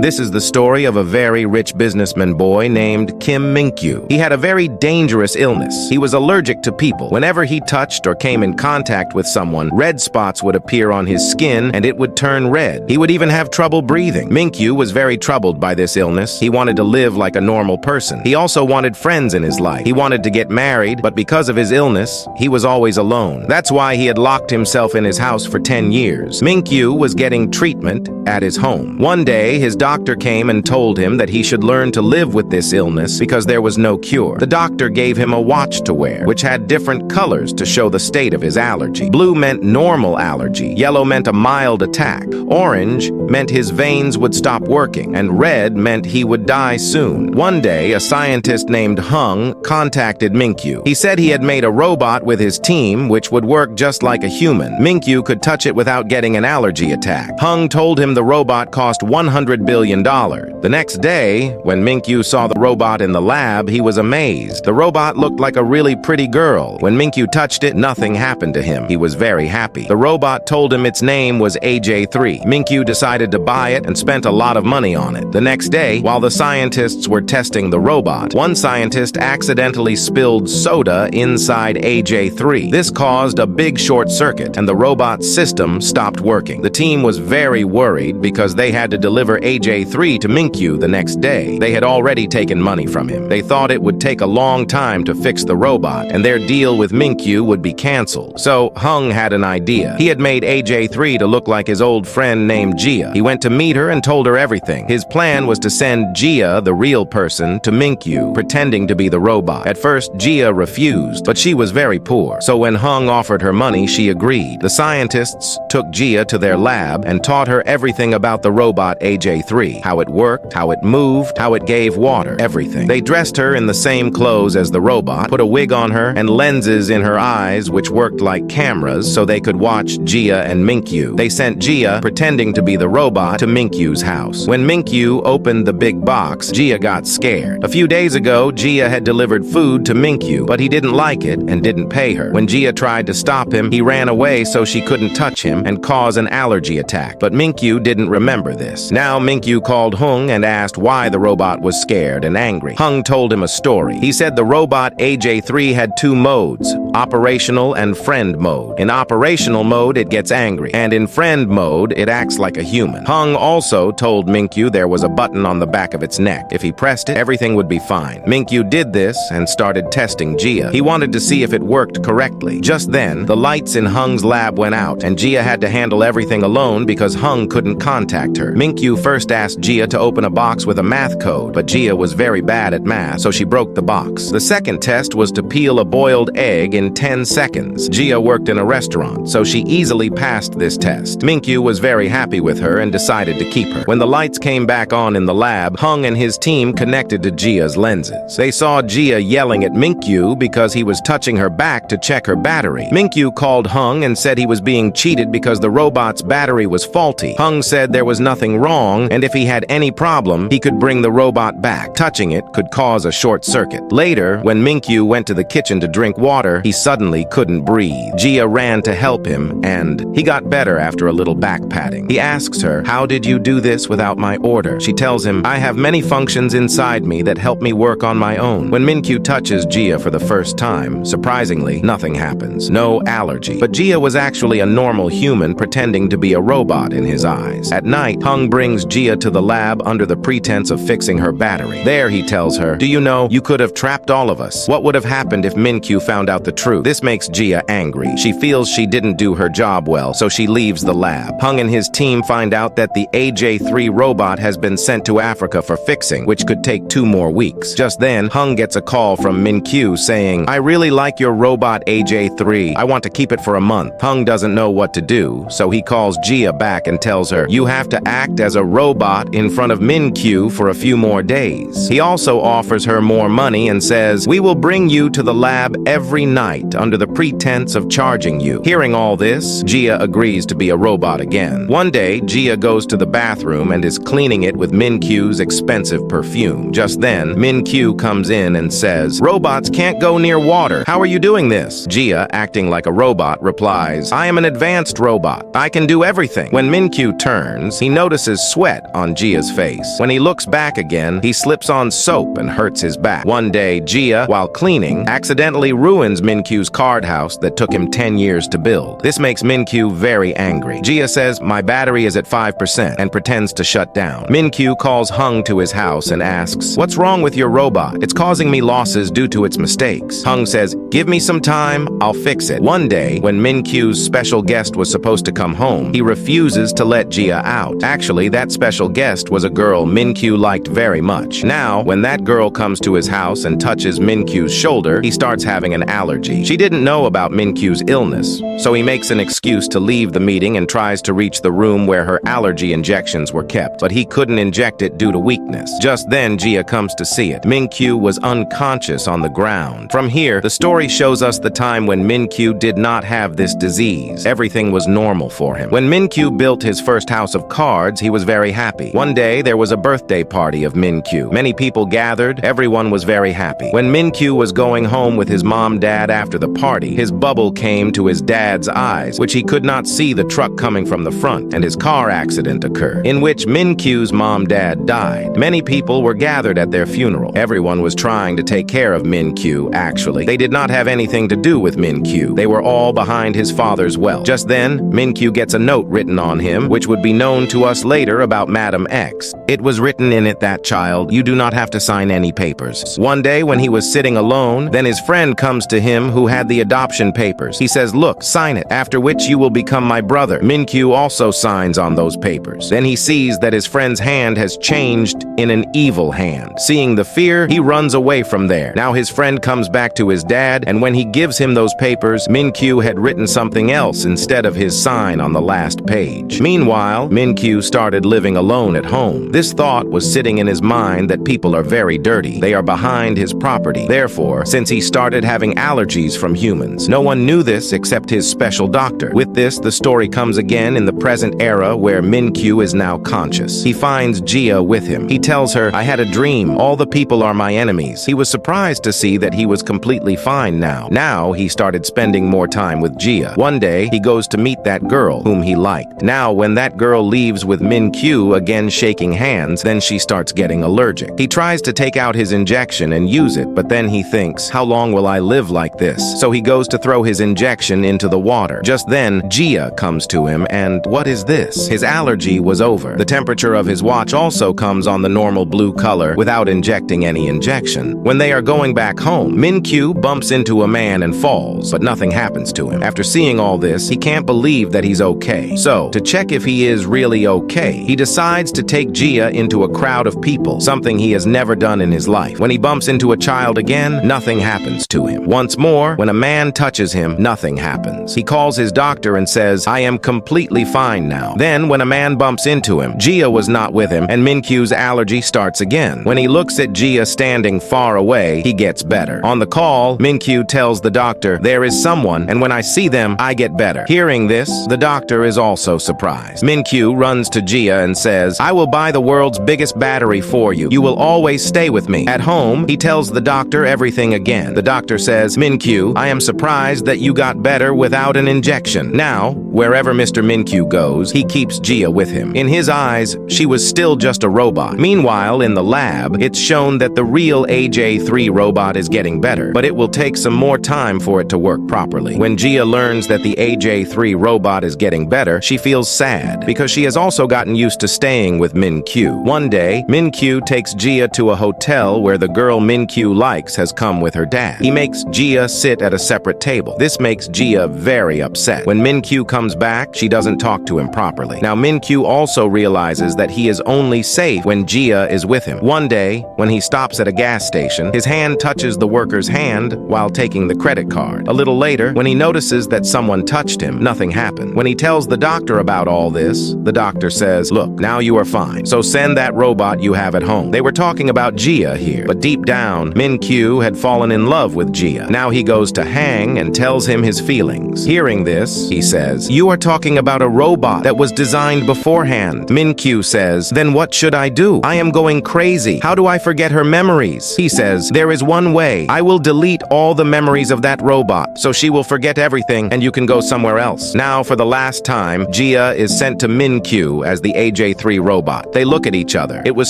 This is the story of a very rich businessman boy named Kim Min Kyu. He had a very dangerous illness. He was allergic to people. Whenever he touched or came in contact with someone, red spots would appear on his skin and it would turn red. He would even have trouble breathing. Min Kyu was very troubled by this illness. He wanted to live like a normal person. He also wanted friends in his life. He wanted to get married, but because of his illness, he was always alone. That's why he had locked himself in his house for 10 years. Min Kyu was getting treatment at his home. One day, his doctor came and told him that he should learn to live with this illness because there was no cure. The doctor gave him a watch to wear, which had different colors to show the state of his allergy. Blue meant normal allergy, yellow meant a mild attack, orange meant his veins would stop working, and red meant he would die soon. One day, a scientist named Hung contacted Min Kyu. He said he had made a robot with his team which would work just like a human. Min Kyu could touch it without getting an allergy attack. Hung told him the robot cost $100 billion. The next day, when Min Kyu saw the robot in the lab, he was amazed. The robot looked like a really pretty girl. When Min Kyu touched it, nothing happened to him. He was very happy. The robot told him its name was AJ-3. Min Kyu decided to buy it and spent a lot of money on it. The next day, while the scientists were testing the robot, one scientist accidentally spilled soda inside AJ-3. This caused a big short circuit, and the robot's system stopped working. The team was very worried because they had to deliver AJ-3 to Min Kyu the next day. They had already taken money from him. They thought it would take a long time to fix the robot, and their deal with Min Kyu would be canceled. So Hung had an idea. He had made AJ-3 to look like his old friend named Jia. He went to meet her and told her everything. His plan was to send Jia, the real person, to Min Kyu, pretending to be the robot. At first, Jia refused, but she was very poor. So when Hung offered her money, she agreed. The scientists took Jia to their lab and taught her everything about the robot AJ-3, how it worked, how it moved, how it gave water, everything. They dressed her in the same clothes as the robot, put a wig on her, and lenses in her eyes which worked like cameras so they could watch Jia and Min Kyu. They sent Jia, pretending to be the robot, to Min Kyu's house. When Min Kyu opened the big box, Jia got scared. A few days ago, Jia had delivered food to Min Kyu, but he didn't like it and didn't pay her. When Jia tried to stop him, he ran away so she couldn't touch him and cause an allergy attack. But Min Kyu didn't remember this. Now Min Kyu called Hung and asked why the robot was scared and angry. Hung told him a story. He said the robot AJ-3 had two modes, operational and friend mode. In operational mode, it gets angry, and in friend mode, it acts like a human. Hung also told Min Kyu there was a button on the back of its neck. If he pressed it, everything would be fine. Min Kyu did this and started testing Jia. He wanted to see if it worked correctly. Just then, the lights in Hung's lab went out, and Jia had to handle everything alone because Hung couldn't contact her. Min Kyu first asked Jia to open a box with a math code, but Jia was very bad at math, so she broke the box. The second test was to peel a boiled egg in 10 seconds. Jia worked in a restaurant, so she easily passed this test. Min Kyu was very happy with her and decided to keep her. When the lights came back on in the lab, Hung and his team connected to Jia's lenses. They saw Jia yelling at Min Kyu because he was touching her back to check her battery. Min Kyu called Hung and said he was being cheated because the robot's battery was faulty. Hung said there was nothing wrong, and if he had any problem, he could bring the robot back. Touching it could cause a short circuit. Later, when Min Kyu went to the kitchen to drink water, he suddenly couldn't breathe. Jia ran to help him, and he got better after a little back patting. He asks her, "How did you do this without my order?" She tells him, "I have many functions inside me that help me work on my own." When Min Kyu touches Jia for the first time, surprisingly, nothing happens. No allergy. But Jia was actually a normal human pretending to be a robot in his eyes. At night, Hung brings Jia to the lab under the pretense of fixing her battery. There, he tells her, "Do you know, you could have trapped all of us. What would have happened if Min Kyu found out the truth?" This makes Jia angry. She feels she didn't do her job well, so she leaves the lab. Hung and his team find out that the AJ-3 robot has been sent to Africa for fixing, which could take 2 more weeks. Just then, Hung gets a call from Min Kyu saying, "I really like your robot AJ-3. I want to keep it for a month." Hung doesn't know what to do, so he calls Jia back and tells her, "You have to act as a robot in front of Min Kyu for a few more days." He also offers her more money and says, "We will bring you to the lab every night night under the pretense of charging you. Hearing all this, Gia agrees to be a robot again. One day, Gia goes to the bathroom and is cleaning it with Min Kyu's expensive perfume. Just then, Min Kyu comes in and says, "Robots can't go near water. How are you doing this?" Gia, acting like a robot, replies, "I am an advanced robot. I can do everything." When Min Kyu turns, he notices sweat on Gia's face. When he looks back again, he slips on soap and hurts his back. One day, Gia, while cleaning, accidentally ruins Min Kyu's card house that took him 10 years to build. This makes Min Kyu very angry. Gia says, "My battery is at 5%, and pretends to shut down. Min Kyu calls Hung to his house and asks, "What's wrong with your robot? It's causing me losses due to its mistakes." Hung says, "Give me some time, I'll fix it." One day, when Min Kyu's special guest was supposed to come home, he refuses to let Gia out. Actually, that special guest was a girl Min Kyu liked very much. Now, when that girl comes to his house and touches Min Kyu's shoulder, he starts having an allergy. She didn't know about Min Kyu's illness, so he makes an excuse to leave the meeting and tries to reach the room where her allergy injections were kept, but he couldn't inject it due to weakness. Just then, Gia comes to see it. Min Kyu was unconscious on the ground. From here, the story shows us the time when Min Kyu did not have this disease. Everything was normal for him. When Min Kyu built his first house of cards, he was very happy. One day, there was a birthday party of Min Kyu. Many people gathered. Everyone was very happy. When Min Kyu was going home with his dad after the party, his bubble came to his dad's eyes, which he could not see the truck coming from the front, and his car accident occurred, in which Min Kyu's dad died. Many people were gathered at their funeral. Everyone was trying to take care of Min Kyu, actually. They did not have anything to do with Min Kyu. They were all behind his father's wealth. Just then, Min Kyu gets a note written on him, which would be known to us later about Madam X. It was written in it that, "Child, you do not have to sign any papers." One day, when he was sitting alone, then his friend comes to him who had the adoption papers. He says, "Look, sign it, after which you will become my brother." Min Kyu also signs on those papers. Then he sees that his friend's hand has changed in an evil hand. Seeing the fear, he runs away from there. Now his friend comes back to his dad, and when he gives him those papers, Min Kyu had written something else instead of his sign on the last page. Meanwhile, Min Kyu started living alone at home. This thought was sitting in his mind that people are very dirty. They are behind his property. Therefore, since he started having allergies from humans, no one knew this except his special doctor. With this, the story comes again in the present era where Min Kyu is now conscious. He finds Gia with him. He tells her, "I had a dream. All the people are my enemies." He was surprised to see that he was completely fine now. Now he started spending more time with Gia. One day, he goes to meet that girl whom he liked. Now, when that girl leaves with Min Kyu again shaking hands, then she starts getting allergic. He tries to take out his injection and use it, but then he thinks, "How long will I live like this?" So he goes to throw his injection into the water. Just then, Gia comes to him and, what is this? His allergy was over. The temperature of his watch also comes on the normal blue color without injecting any injection. When they are going back home, Min Kyu bumps into a man and falls, but nothing happens to him. After seeing all this, he can't believe that he's okay. So, to check if he is really okay, he decides to take Gia into a crowd of people, something he has never done in his life. When he bumps into a child again, nothing happens to him. Once more, when a man touches him, nothing happens. He calls his doctor and says, "I am completely fine now." Then, when a man bumps into him, Gia was not with him, and Min Kyu's allergy starts again. When he looks at Gia standing far away, he gets better. On the call, Min Kyu tells the doctor, "There is someone, and when I see them, I get better." Hearing this, the doctor is also surprised. Min Kyu runs to Gia and says, "I will buy the world's biggest battery for you. You will always stay with me." At home, he tells the doctor everything again. The doctor says, "Min Kyu, I am surprised that you got better without an injection." Now, wherever Mr. Min Kyu goes, he keeps Gia with him. In his eyes, she was still just a robot. Meanwhile, in the lab, it's shown that the real AJ-3 robot is getting better, but it will take some more time for it to work properly. When Gia learns that the AJ-3 robot is getting better, she feels sad because she has also gotten used to staying with Min Kyu. One day, Min Kyu takes Gia to a hotel where the girl Min Kyu likes has come with her dad. He makes Gia sit at a separate table. This makes Gia very upset. When Min Kyu comes back, she doesn't talk to him properly. Now, Min Kyu also realizes that he is only safe when Gia is with him. One day, when he stops at a gas station, his hand touches the worker's hand while taking the credit card. A little later, when he notices that someone touched him, nothing happened. When he tells the doctor about all this, the doctor says, "Look, now you are fine, so send that robot you have at home." They were talking about Gia here, but deep down, Min Kyu had fallen in love with Gia. Now he goes to Hang and tells him his feelings. Hearing this, he says, "You are talking about a robot that was designed beforehand." Min Kyu says, "Then what should I do? I am going crazy. How do I forget her memories?" He says, "There is one way. I will delete all the memories of that robot, so she will forget everything and you can go somewhere else." Now, for the last time, Jia is sent to Min Kyu as the AJ-3 robot. They look at each other. It was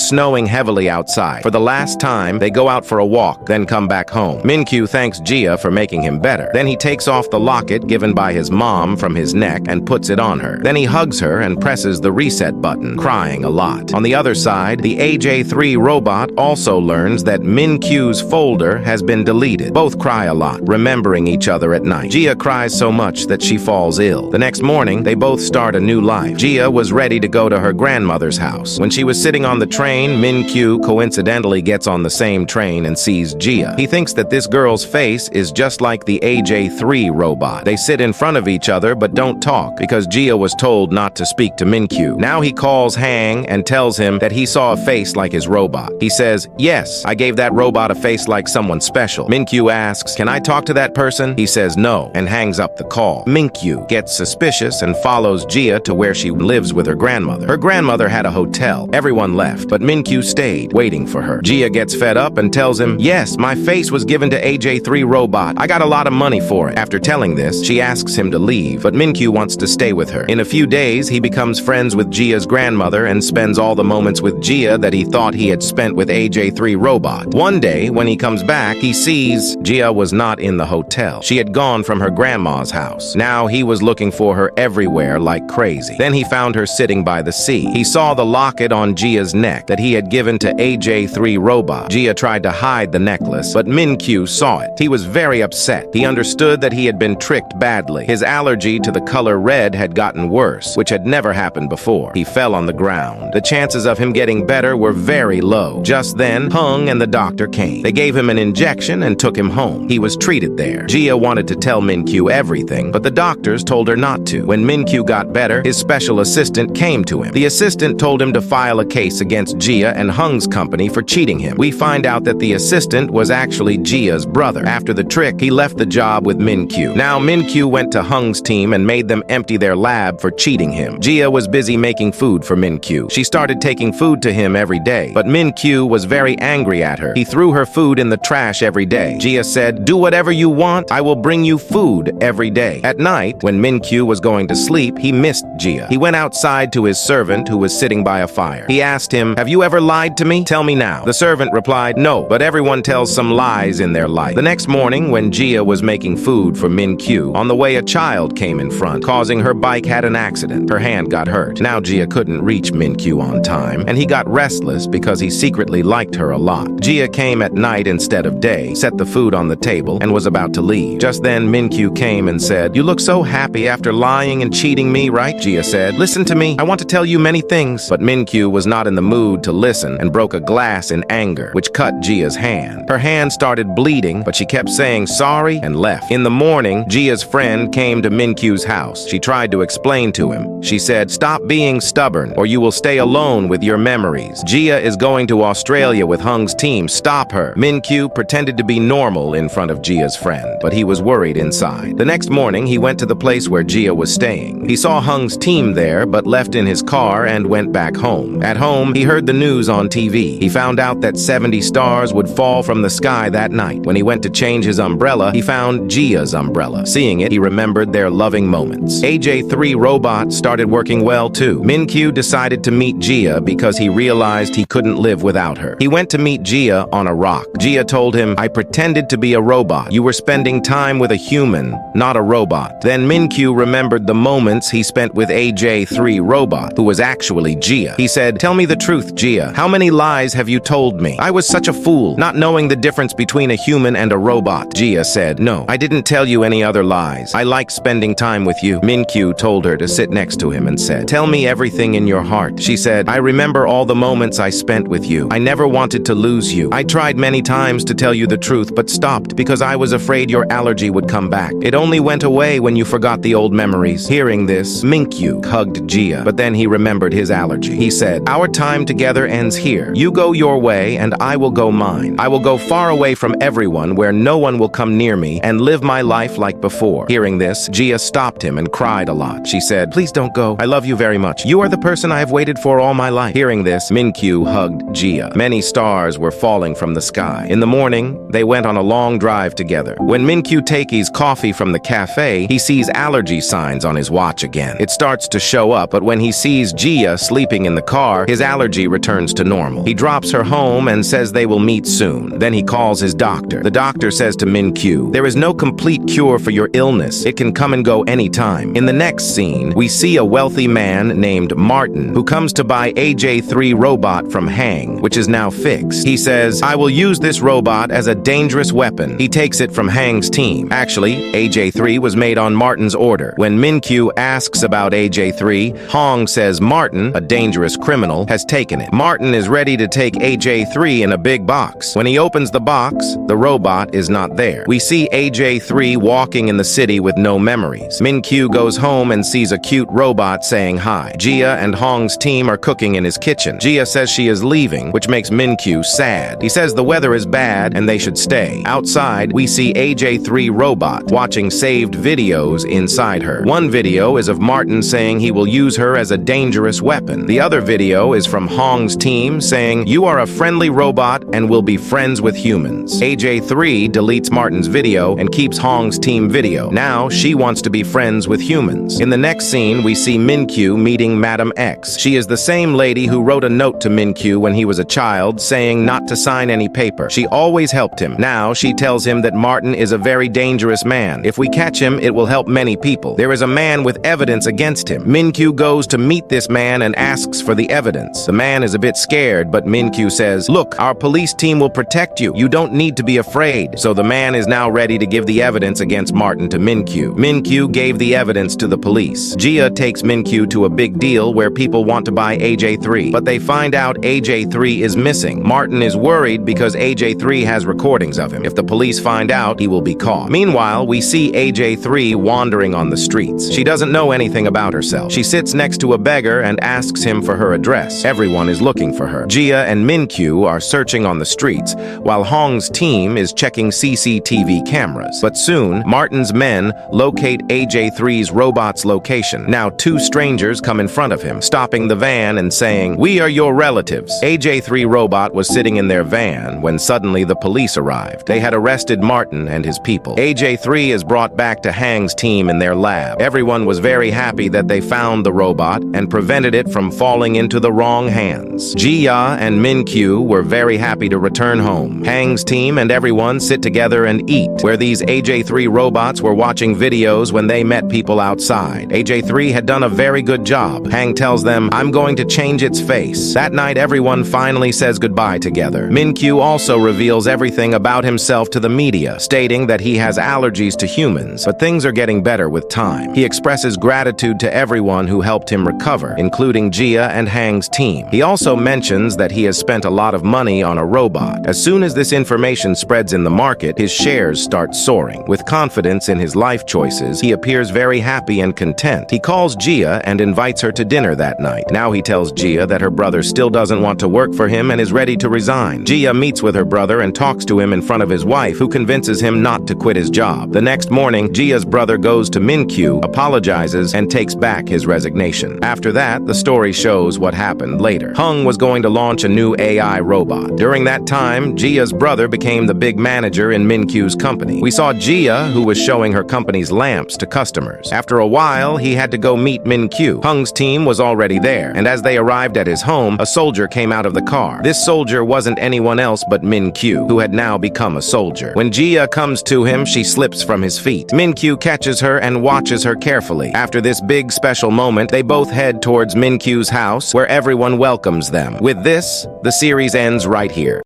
snowing heavily outside. For the last time, they go out for a walk, then come back home. Min Kyu thanks Jia for making him better. Then he takes off the locket given by his mom from his neck and puts it on her. Then he hugs her and presses the reset button, crying a lot. On the other side, the AJ-3 robot also learns that Min Kyu's folder has been deleted. Both cry a lot, remembering each other at night. Jia cries so much that she falls ill. The next morning, they both start a new life. Jia was ready to go to her grandmother's house. When she was sitting on the train, Min Kyu coincidentally gets on the same train and sees Jia. He thinks that this girl's face is just like the AJ-3 robot. They sit in front of each other but don't talk because Jia was told not to speak to Min Kyu. Now he calls Hang and tells him that he saw a face like his robot. He says, "Yes, I gave that robot a face like someone special." Min Kyu asks, "Can I talk to that person?" He says no and hangs up the call. Min Kyu gets suspicious and follows Jia to where she lives with her grandmother. Her grandmother had a hotel. Everyone left, but Min Kyu stayed, waiting for her. Jia gets fed up and tells him, "Yes, my face was given to AJ-3 robot. I got a lot of money for it." After telling this, she asks him to leave, but Min Kyu wants to stay with her. In a few days, he becomes friends with Jia's grandmother and spends all the moments with Jia that he thought he had spent with AJ-3 robot. One day, when he comes back, he sees Jia was not in the hotel. She had gone from her grandma's house. Now he was looking for her everywhere like crazy. Then he found her sitting by the sea. He saw the locket on Jia's neck that he had given to AJ-3 robot. Jia tried to hide the necklace, but Min Kyu saw it. He was very upset. He understood that he had been tricked badly. His allergy to the color red had gotten worse, which had never happened before. He fell on the ground. The chances of him getting better were very low. Just then, Hung and the doctor came. They gave him an injection and took him home. He was treated there. Jia wanted to tell Min Kyu everything, but the doctors told her not to. When Min Kyu got better, his special assistant came to him. The assistant told him to file a case against Jia and Hung's company for cheating him. We find out that the assistant was actually Jia's brother. After the trick, he left the job with Min Kyu. Now Min Kyu went to Hung's team and made them empty their lab for cheating him. Jia was busy making food for Min Kyu. She started taking food to him every day, but Min Kyu was very angry at her. He threw her food in the trash every day. Jia said, "Do whatever you want, I will bring you food every day." At night, when Min Kyu was going to sleep, he missed Jia. He went outside to his servant who was sitting by a fire. He asked him, "Have you ever lied to me? Tell me now." The servant replied, "No, but everyone tells some lies in their life." The next morning, when Jia was making food for Min Kyu, on the way a child came in front, causing her bike had an accident. Her hand got hurt. Now Jia couldn't reach Min Kyu on time, and he got restless because he secretly liked her a lot. Jia came at night instead of day, set the food on the table, and was about to leave. Just then Min Kyu came and said, "You look so happy after lying and cheating me, right?" Jia said, "Listen to me. I want to tell you many things." But Min Kyu was not in the mood to listen and broke a glass in anger, which cut Jia's hand. Her hand started bleeding, but she kept saying sorry and left. In the morning, Jia's friend came to Min Kyu's house. She tried to explain to him. She said, "Stop being stubborn, or you will stay alone with your memories. Jia is going to Australia with Hung's team. Stop her." Min Kyu pretended to be normal in front of Jia's friend, but he was worried inside. The next morning, he went to the place where Jia was staying. He saw Hung's team there, but left in his car and went back home. At home, he heard the news on TV. He found out that 70 stars would fall from the sky that night. When he went to change his umbrella, he found Jia's umbrella. Seeing it, he remembered their loving moments. AJ-3 robot started working well too. Min Kyu decided to meet Jia because he realized he couldn't live without her. He went to meet Jia on a rock. Jia told him, "I pretended to be a robot. You were spending time with a human, not a robot." Then Min Kyu remembered the moments he spent with AJ-3 robot, who was actually Jia. He said, "Tell me the truth, Jia. How many lies have you told me? I was such a fool, not knowing the difference between a human and a robot." Jia said, "No, I didn't tell you any other lies. I like spending time with you." Min Kyu told her to sit next to him and said, "Tell me everything in your heart." She said, "I remember all the moments I spent with you. I never wanted to lose you. I tried many times to tell you the truth, but stopped because I was afraid your allergy would come back. It only went away when you forgot the old memories." Hearing this, Min Kyu hugged Jia, but then he remembered his allergy. He said, "Our time together ends here. You go your way and I will go mine. I will go far away from everyone where no one one will come near me and live my life like before. Hearing this, Gia stopped him and cried a lot. She said, "Please don't go. I love you very much. You are the person I have waited for all my life." Hearing this, Min Kyu hugged Gia. Many stars were falling from the sky. In the morning, they went on a long drive together. When Min Kyu takes his coffee from the cafe, he sees allergy signs on his watch again. It starts to show up, but when he sees Gia sleeping in the car, his allergy returns to normal. He drops her home and says they will meet soon. Then he calls his doctor. The doctor says to Min Kyu, "There is no complete cure for your illness. It can come and go anytime." In the next scene, we see a wealthy man named Martin who comes to buy AJ-3 robot from Hang, which is now fixed. He says, "I will use this robot as a dangerous weapon." He takes it from Hang's team. Actually, AJ-3 was made on Martin's order. When Min Kyu asks about AJ-3, Hong says Martin, a dangerous criminal, has taken it. Martin is ready to take AJ-3 in a big box. When he opens the box, the robot is not there. We see AJ-3 walking in the city with no memories. Min Kyu goes home and sees a cute robot saying hi. Gia and Hong's team are cooking in his kitchen. Gia says she is leaving, which makes Min Kyu sad. He says the weather is bad and they should stay. Outside, we see AJ-3 robot watching saved videos inside her. One video is of Martin saying he will use her as a dangerous weapon. The other video is from Hong's team saying, "You are a friendly robot and will be friends with humans." AJ-3 deletes Martin's video and keeps Hong's team video. Now she wants to be friends with humans. In the next scene, we see Min Kyu meeting Madam X. She is the same lady who wrote a note to Min Kyu when he was a child saying not to sign any paper. She always helped him. Now she tells him that Martin is a very dangerous man. If we catch him, it will help many people. There is a man with evidence against him. Min Kyu goes to meet this man and asks for the evidence. The man is a bit scared, but Min Kyu says, "Look, our police team will protect you. You don't need to be afraid." So the man is now ready to give the evidence against Martin to Min Kyu. Min Kyu gave the evidence to the police. Gia takes Min Kyu to a big deal where people want to buy AJ-3, but they find out AJ-3 is missing. Martin is worried because AJ-3 has recordings of him. If the police find out, he will be caught. Meanwhile, we see AJ-3 wandering on the streets. She doesn't know anything about herself. She sits next to a beggar and asks him for her address. Everyone is looking for her. Gia and Min Kyu are searching on the streets, while Hong's team is checking CCTV cameras. But soon, Martin's men locate AJ-3's robot's location. Now, two strangers come in front of him, stopping the van and saying, "We are your relatives." AJ-3 robot was sitting in their van when suddenly the police arrived. They had arrested Martin and his people. AJ-3 is brought back to Hang's team in their lab. Everyone was very happy that they found the robot and prevented it from falling into the wrong hands. Gia and Min Kyu were very happy to return home. Hang's team and everyone sit together and eat, where these AJ-3 robots were watching videos when they met people outside. AJ-3 had done a very good job. Hang tells them, "I'm going to change its face." That night, everyone finally says goodbye together. Min Kyu also reveals everything about himself to the media, stating that he has allergies to humans, but things are getting better with time. He expresses gratitude to everyone who helped him recover, including Gia and Hang's team. He also mentions that he has spent a lot of money on a robot. As soon as this information spreads in the market, his shares start soaring. With confidence in his life choices, he appears very happy and content. He calls Gia and invites her to dinner that night. Now he tells Gia that her brother still doesn't want to work for him and is ready to resign. Gia meets with her brother and talks to him in front of his wife, who convinces him not to quit his job. The next morning, Gia's brother goes to Min Kyu, apologizes, and takes back his resignation. After that, the story shows what happened later. Hung was going to launch a new AI robot. During that time, Gia's brother became the big manager in Min Kyu's company. We saw Gia, who was showing her company's lamps to customers. After a while, he had to go meet Min Kyu. Hung's team was already there, and as they arrived at his home, a soldier came out of the car. This soldier wasn't anyone else but Min Kyu, who had now become a soldier. When Gia comes to him, she slips from his feet. Min Kyu catches her and watches her carefully. After this big special moment, they both head towards Min Kyu's house, where everyone welcomes them. With this, the series ends right here.